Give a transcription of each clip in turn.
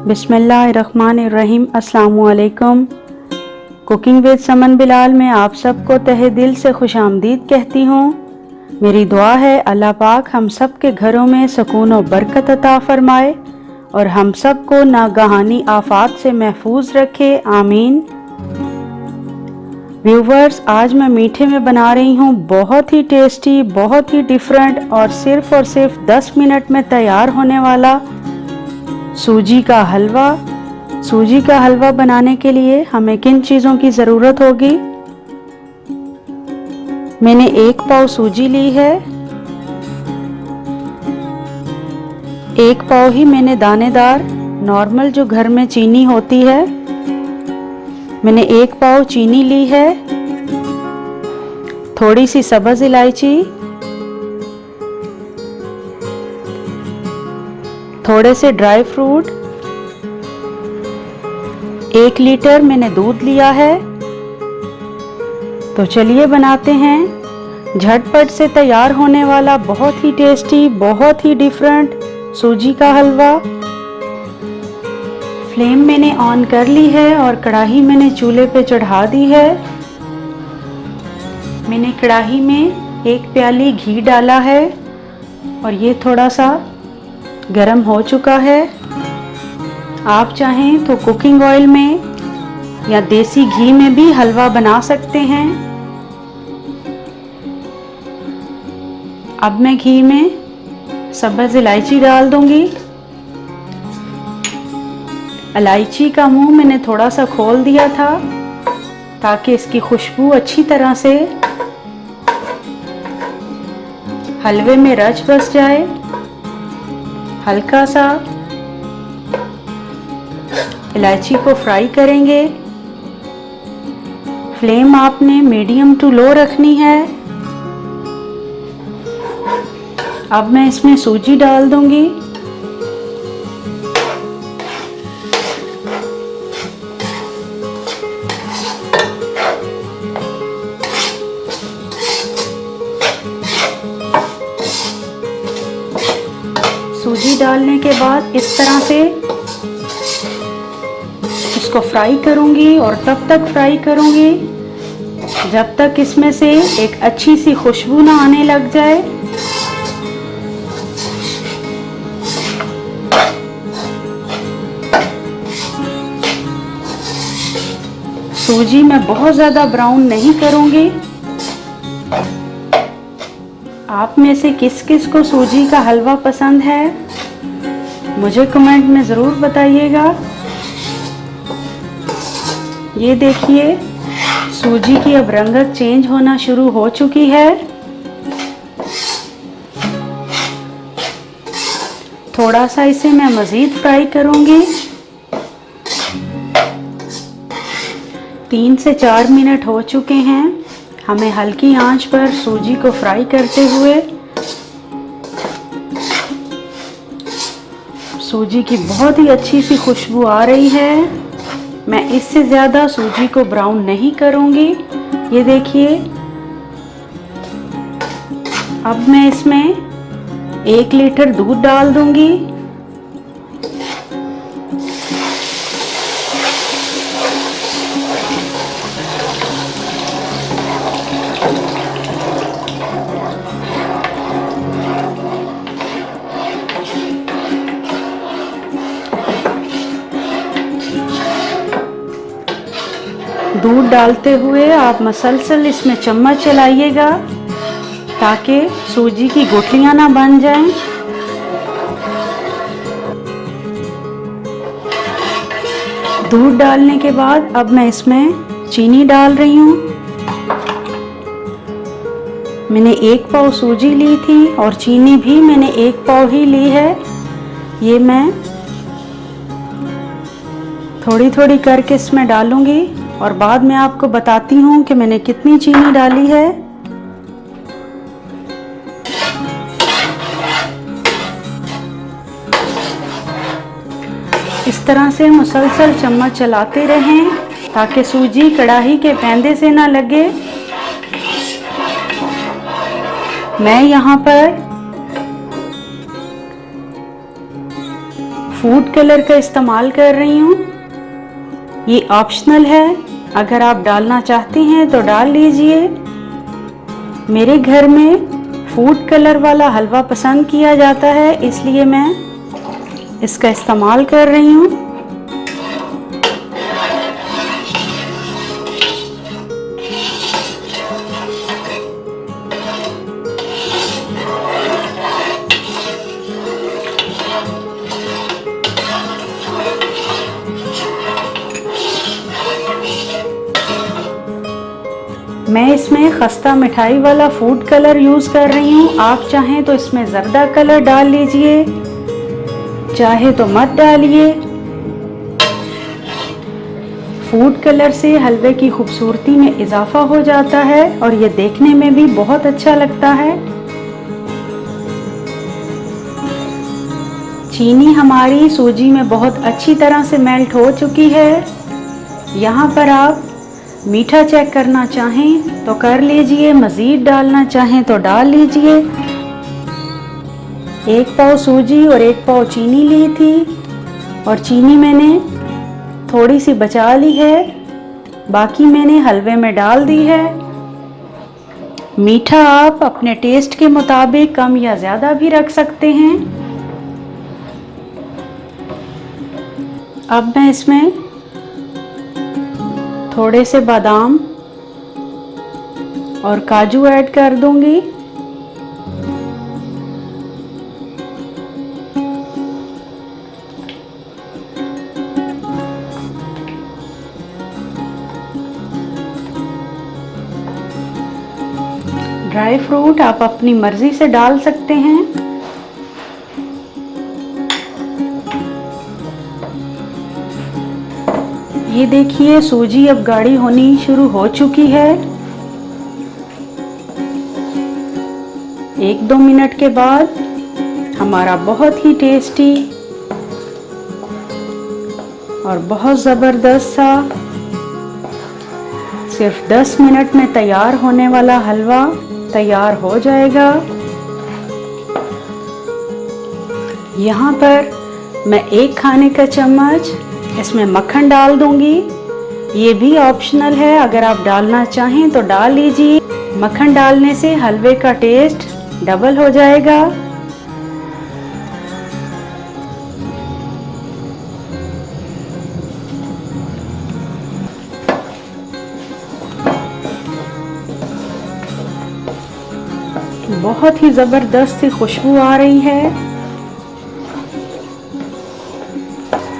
बिस्मिल्लाहिर्रहमानिर्रहीम। अस्सलामुअलैकुम। Cooking with someone Bilal में आप सबको तहे दिल से खुशामदीद कहती हूँ। मेरी दुआ है अल्लाह पाक हम सब के घरों में सुकून और बरकत अता फरमाए और हम सबको नागहानी आफात से महफूज रखे, आमीन। व्यूवर्स, आज मैं मीठे में बना रही हूँ बहुत ही टेस्टी, बहुत ही डिफरेंट और सिर्फ 10 मिनट में तैयार होने वाला सूजी का हलवा। सूजी का हलवा बनाने के लिए हमें किन चीज़ों की ज़रूरत होगी? मैंने 1 पाव सूजी ली है। 1 पाव ही मैंने दानेदार नॉर्मल जो घर में चीनी होती है, मैंने 1 पाव चीनी ली है। थोड़ी सी सब्ज़ इलायची, थोड़े से ड्राई फ्रूट, 1 लीटर मैंने दूध लिया है। तो चलिए बनाते हैं झटपट से तैयार होने वाला बहुत ही टेस्टी, बहुत ही डिफरेंट सूजी का हलवा। फ्लेम मैंने ऑन कर ली है और कढ़ाई मैंने चूल्हे पे चढ़ा दी है। मैंने कढ़ाई में 1 प्याली घी डाला है और ये थोड़ा सा गरम हो चुका है। आप चाहें तो कुकिंग ऑयल में या देसी घी में भी हलवा बना सकते हैं। अब मैं घी में सब्ज़ इलायची डाल दूंगी। इलायची का मुंह मैंने थोड़ा सा खोल दिया था ताकि इसकी खुशबू अच्छी तरह से हलवे में रच बस जाए। हल्का सा इलायची को फ्राई करेंगे। फ्लेम आपने मीडियम टू लो रखनी है। अब मैं इसमें सूजी डाल दूंगी। सूजी डालने के बाद इस तरह से इसको फ्राई करूंगी और तब तक फ्राई करूंगी जब तक इसमें से एक अच्छी सी खुशबू ना आने लग जाए। सूजी मैं बहुत ज़्यादा ब्राउन नहीं करूंगी। आप में से किस किस को सूजी का हलवा पसंद है मुझे कमेंट में ज़रूर बताइएगा। ये देखिए सूजी की अब रंगत चेंज होना शुरू हो चुकी है। थोड़ा सा इसे मैं मज़ीद फ्राई करूंगी। 3 से 4 मिनट हो चुके हैं। हमें हल्की आंच पर सूजी को फ्राई करते हुए सूजी की बहुत ही अच्छी सी खुशबू आ रही है। मैं इससे ज़्यादा सूजी को ब्राउन नहीं करूंगी। ये देखिए, अब मैं इसमें 1 लीटर दूध डाल दूंगी। दूध डालते हुए आप मसलसल इसमें चम्मच चलाइएगा ताकि सूजी की गुठलियां ना बन जाएं। दूध डालने के बाद अब मैं इसमें चीनी डाल रही हूँ। मैंने 1 पाव सूजी ली थी और चीनी भी मैंने 1 पाव ही ली है। ये मैं थोड़ी थोड़ी करके इसमें डालूंगी और बाद में आपको बताती हूँ कि मैंने कितनी चीनी डाली है। इस तरह से मुसलसल चम्मच चलाते रहें ताकि सूजी कढ़ाई के पैंदे से ना लगे। मैं यहाँ पर फूड कलर का इस्तेमाल कर रही हूँ। ये ऑप्शनल है, अगर आप डालना चाहते हैं तो डाल लीजिए। मेरे घर में फूड कलर वाला हलवा पसंद किया जाता है, इसलिए मैं इसका इस्तेमाल कर रही हूँ। मैं इसमें खस्ता मिठाई वाला फूड कलर यूज़ कर रही हूँ। आप चाहें तो इसमें ज़र्दा कलर डाल लीजिए, चाहे तो मत डालिए। फूड कलर से हलवे की खूबसूरती में इजाफा हो जाता है और ये देखने में भी बहुत अच्छा लगता है। चीनी हमारी सूजी में बहुत अच्छी तरह से मेल्ट हो चुकी है। यहाँ पर आप मीठा चेक करना चाहें तो कर लीजिए, मज़ीद डालना चाहें तो डाल लीजिए। 1 पाव सूजी और 1 पाव चीनी ली थी और चीनी मैंने थोड़ी सी बचा ली है, बाकी मैंने हलवे में डाल दी है। मीठा आप अपने टेस्ट के मुताबिक कम या ज़्यादा भी रख सकते हैं। अब मैं इसमें थोड़े से बादाम और काजू ऐड कर दूंगी। ड्राई फ्रूट आप अपनी मर्जी से डाल सकते हैं। ये देखिए सूजी अब गाढ़ी होनी शुरू हो चुकी है। 1-2 मिनट के बाद हमारा बहुत ही टेस्टी और बहुत ज़बरदस्त सा सिर्फ 10 मिनट में तैयार होने वाला हलवा तैयार हो जाएगा। यहाँ पर मैं 1 खाने का चम्मच इसमें मक्खन डाल दूंगी। ये भी ऑप्शनल है, अगर आप डालना चाहें तो डाल लीजिए। मक्खन डालने से हलवे का टेस्ट डबल हो जाएगा। बहुत ही ज़बरदस्त सी खुशबू आ रही है।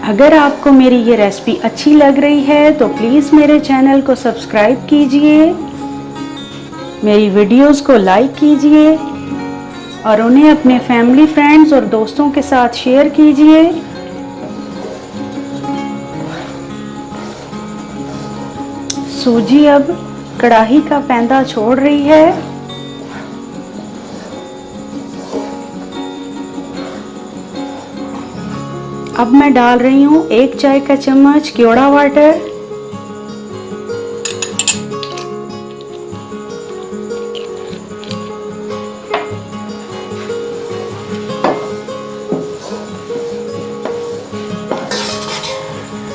अगर आपको मेरी ये रेसिपी अच्छी लग रही है तो प्लीज़ मेरे चैनल को सब्सक्राइब कीजिए, मेरी वीडियोस को लाइक कीजिए और उन्हें अपने फैमिली, फ्रेंड्स और दोस्तों के साथ शेयर कीजिए। सूजी अब कढ़ाई का पैंदा छोड़ रही है। अब मैं डाल रही हूँ 1 चाय का चम्मच केवड़ा वाटर।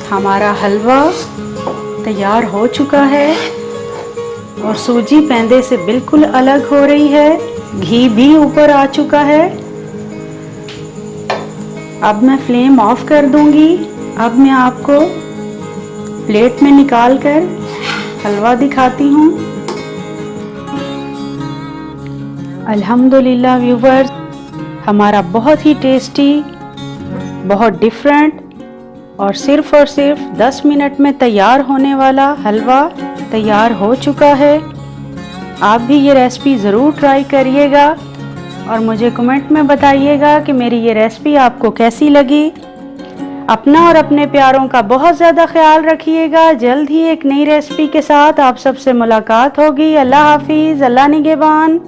हमारा हलवा तैयार हो चुका है और सूजी पैंदे से बिल्कुल अलग हो रही है। घी भी ऊपर आ चुका है। अब मैं फ्लेम ऑफ कर दूंगी। अब मैं आपको प्लेट में निकाल कर हलवा दिखाती हूँ। अल्हम्दुलिल्लाह व्यूवर्स, हमारा बहुत ही टेस्टी, बहुत डिफरेंट और सिर्फ 10 मिनट में तैयार होने वाला हलवा तैयार हो चुका है। आप भी ये रेसिपी ज़रूर ट्राई करिएगा और मुझे कमेंट में बताइएगा कि मेरी ये रेसिपी आपको कैसी लगी। अपना और अपने प्यारों का बहुत ज़्यादा ख्याल रखिएगा। जल्द ही एक नई रेसिपी के साथ आप सबसे मुलाकात होगी। अल्लाह हाफिज़, अल्लाह निगहबान।